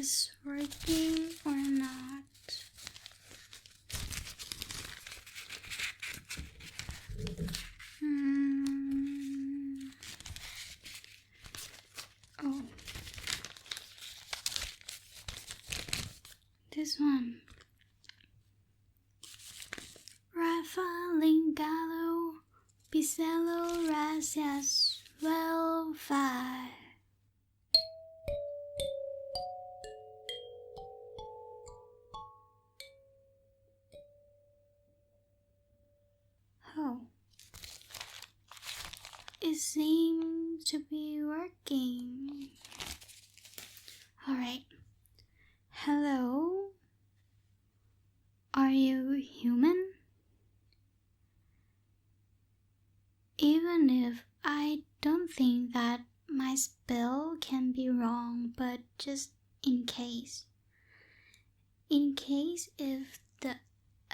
this working or not? Oh, this one. Rafa Lingalo Pisello Gracias Well Fi. Oh, it seems to be working. Alright. Hello? Are you human? Even if I don't think that my spell can be wrong, but just in case. In case if the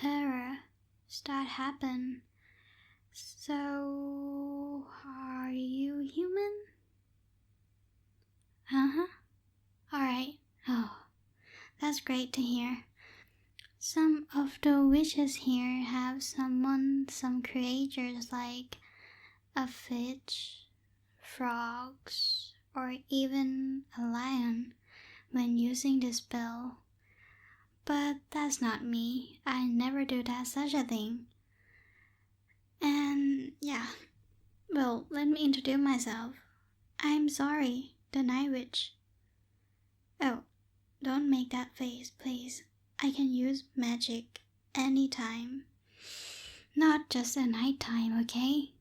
error start happen. So, are you human? Alright. Oh, that's great to hear. Some of the witches here have summoned some creatures like a fish, frogs, or even a lion when using the spell. But that's not me. I never do that such a thing. And yeah, well, let me introduce myself. I'm Zorie, the Night Witch. Oh, don't make that face, please. I can use magic anytime. Not just at nighttime, okay?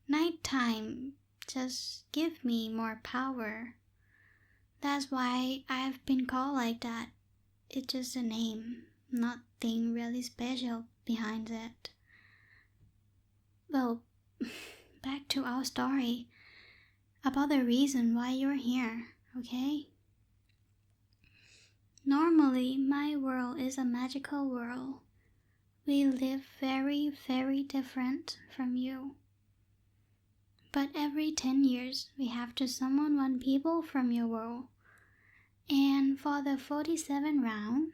Nighttime just give me more power. That's why I've been called like that. It's just a name, nothing really special behind it. Well, back to our story about the reason why you're here, okay? Normally, my world is a magical world. We live very, very different from you. But every 10 years, we have to summon one people from your world. And for the 47 round,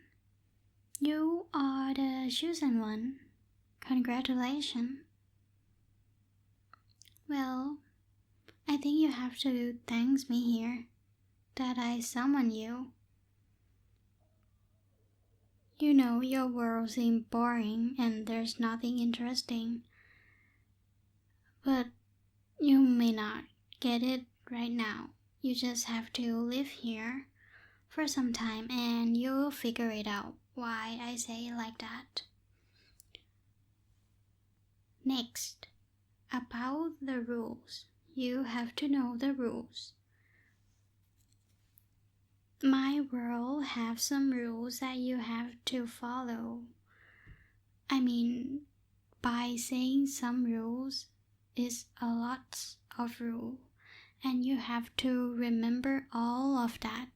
you are the chosen one. Congratulations. Well, I think you have to thank me here that I summoned you. You know your world seems boring and there's nothing interesting. But you may not get it right now. You just have to live here for some time and you'll figure it out why I say it like that. Next, about the rules. You have to know the rules. My world have some rules that you have to follow. I mean, by saying some rules is a lot of rules, and you have to remember all of that.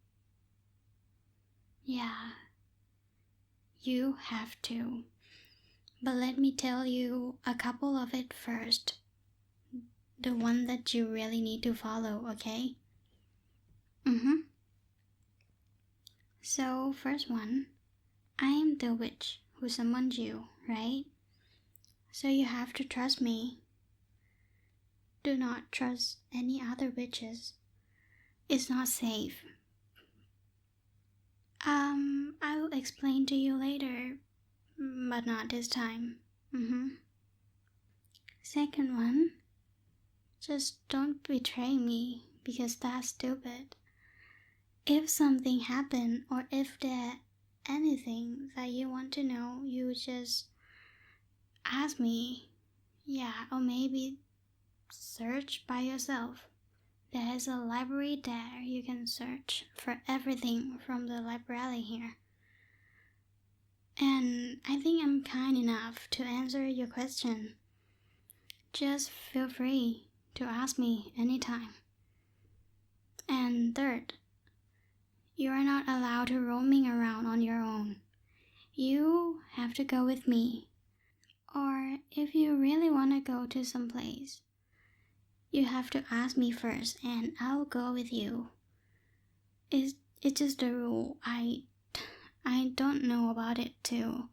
Yeah, you have to. But let me tell you a couple of it first. The one that you really need to follow, okay? So, first one, I'm the witch who summoned you, right? So you have to trust me. Do not trust any other witches. It's not safe. I will explain to you later, but not this time. Second one, just don't betray me because that's stupid. If something happened or if there's anything that you want to know, you just ask me. Yeah, or maybe search by yourself. There is a library there. You can search for everything from the library here. And I think I'm kind enough to answer your question. Just feel free to ask me anytime. And third, you are not allowed to roaming around on your own. You have to go with me. Or if you really want to go to some place, you have to ask me first and I'll go with you. It's It's just a rule. I don't know about it too.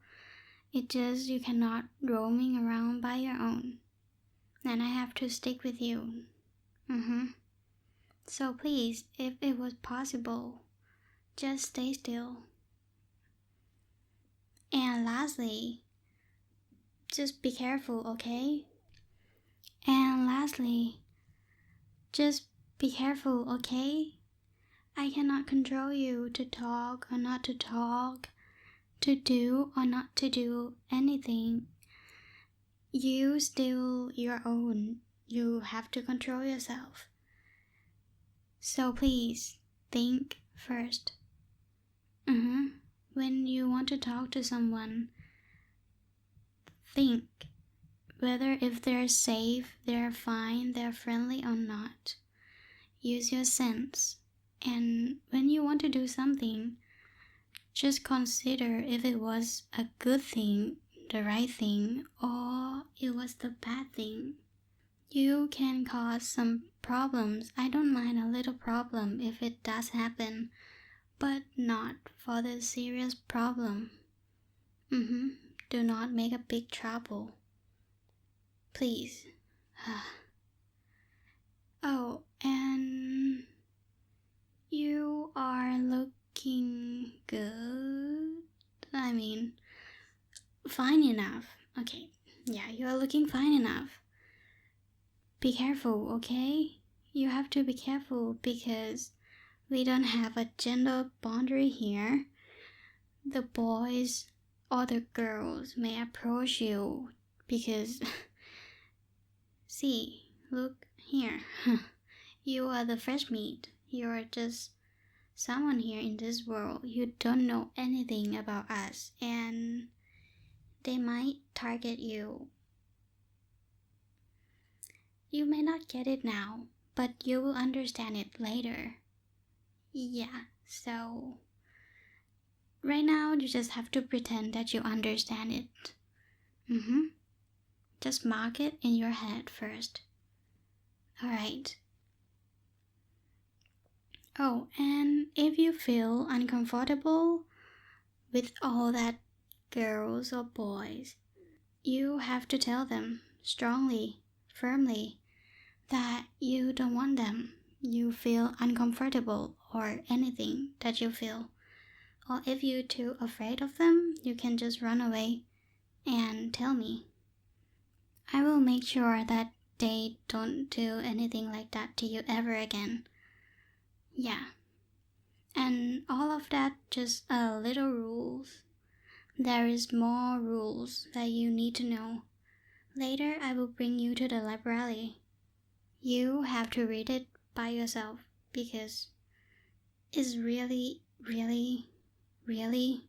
It just you cannot roaming around by your own. And I have to stick with you. So please, if it was possible, just stay still. And lastly, just be careful, okay? And lastly, just be careful, okay? I cannot control you to talk or not to talk, to do or not to do anything. You still your own. You have to control yourself. So please, think first. When you want to talk to someone, think whether if they're safe, they're fine, they're friendly or not. Use your sense. And when you want to do something, just consider if it was a good thing, the right thing, or it was the bad thing. You can cause some problems. I don't mind a little problem if it does happen, but not for the serious problem. Do not make a big trouble. Please. Oh, and you are looking good. I mean, fine enough. Okay, yeah, you are looking fine enough. Be careful, okay? You have to be careful because we don't have a gender boundary here. The boys or the girls may approach you because see, look here. You are the fresh meat. You are just someone here in this world. You don't know anything about us and they might target you. You may not get it now, but you will understand it later. Yeah, so right now you just have to pretend that you understand it. Just mark it in your head first. Alright. Oh, and if you feel uncomfortable with all that girls or boys, you have to tell them strongly, firmly, that you don't want them. You feel uncomfortable or anything that you feel. Or if you're too afraid of them, you can just run away and tell me. I will make sure that they don't do anything like that to you ever again. Yeah. And all of that just little rules. There is more rules that you need to know. Later I will bring you to the library. You have to read it by yourself because it's really, really, really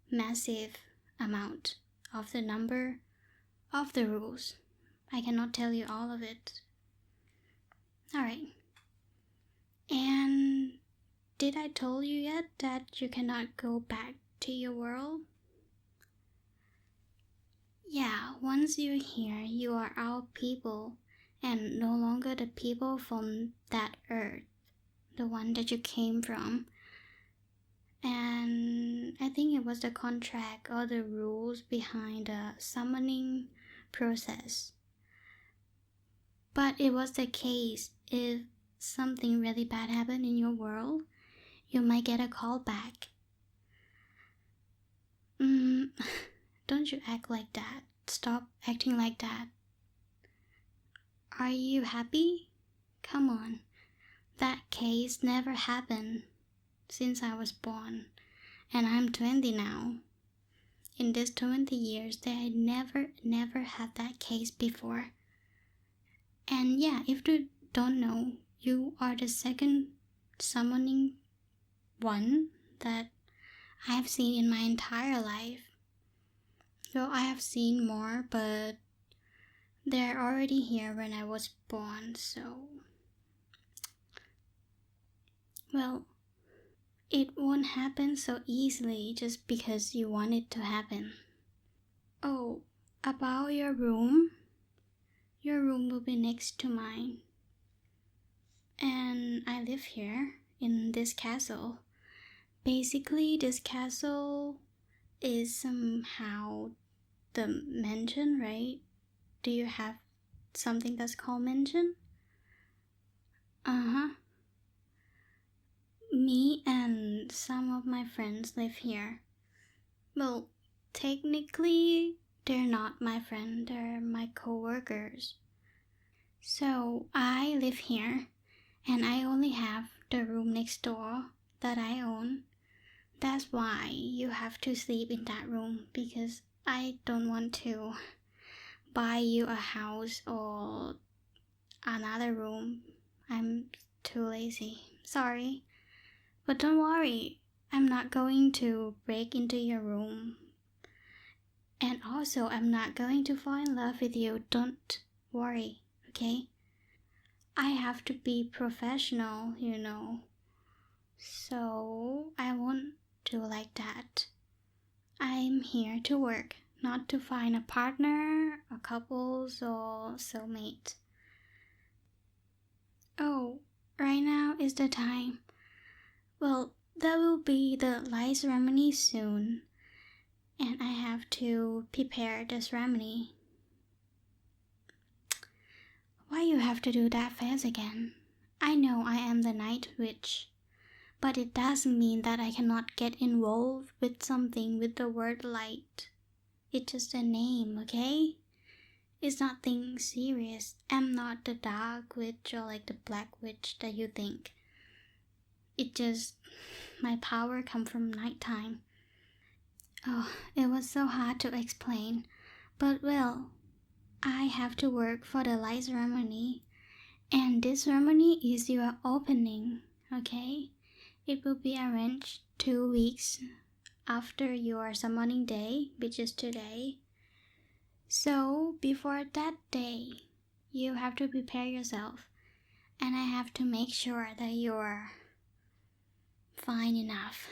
massive amount of the number of the rules. I cannot tell you all of it. Alright. And did I tell you yet that you cannot go back to your world? Yeah, once you're here, you are our people and no longer the people from that earth, the one that you came from. And I think it was the contract or the rules behind the summoning process. But it was the case if something really bad happened in your world, you might get a call back. Don't you act like that. Stop acting like that. Are you happy? Come on. That case never happened since I was born. And I'm 20 now. In these 20 years, they never had that case before. And yeah, if you don't know, you are the second summoning one that I've seen in my entire life. So I have seen more, but they're already here when I was born, so... Well, it won't happen so easily just because you want it to happen. Oh, about your room? Your room will be next to mine. And I live here in this castle. basically this castle is somehow the mansion, right? Do you have something that's called mansion? Uh-huh. Me and some of my friends live here. Well, technically, they're not my friend, they're my co-workers. So I live here, and I only have the room next door that I own. That's why you have to sleep in that room, because I don't want to buy you a house or another room. I'm too lazy. Sorry. But don't worry, I'm not going to break into your room. And also, I'm not going to fall in love with you. Don't worry, okay? I have to be professional, you know. So, I won't do like that. I'm here to work, not to find a partner, a couples, or soulmate. Oh, right now is the time. Well, that will be the light ceremony soon, and I have to prepare the ceremony. Why you have to do that face again? I know I am the night witch, but it doesn't mean that I cannot get involved with something with the word light. It's just a name, okay? It's nothing serious. I'm not the dark witch or like the black witch that you think. It just, my power comes from nighttime. Oh, it was so hard to explain. But well, I have to work for the light ceremony. And this ceremony is your opening, okay? It will be arranged 2 weeks after your summoning day, which is today. So, before that day, you have to prepare yourself. And I have to make sure that you're fine enough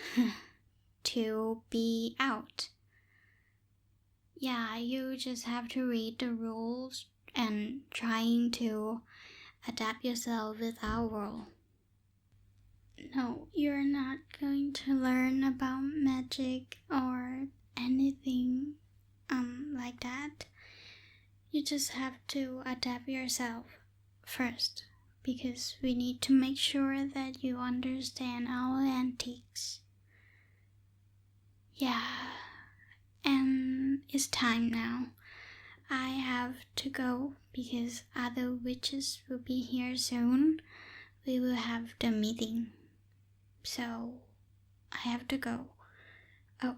to be out. Yeah, you just have to read the rules and trying to adapt yourself with our world. No, you're not going to learn about magic or anything like that. You just have to adapt yourself first, because we need to make sure that you understand our antiques. Yeah, and it's time now. I have to go because other witches will be here soon. We will have the meeting. So, I have to go. Oh.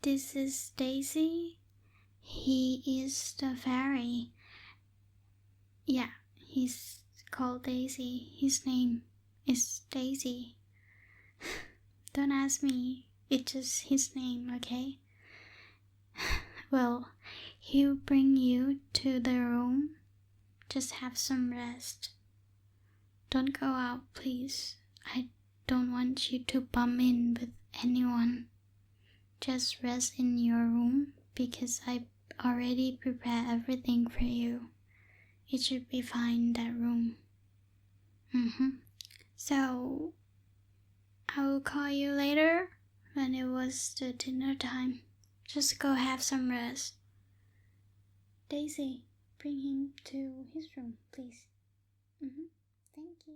This is Daisy. He is the fairy. Yeah, he's called Daisy. His name is Daisy. Don't ask me. It's just his name, okay? Well, he'll bring you to the room. Just have some rest. Don't go out, please. I don't want you to bump in with anyone. Just rest in your room because I already prepared everything for you. It should be fine in that room. So, I will call you later when it was the dinner time. Just go have some rest. Daisy, bring him to his room, please. Thank you.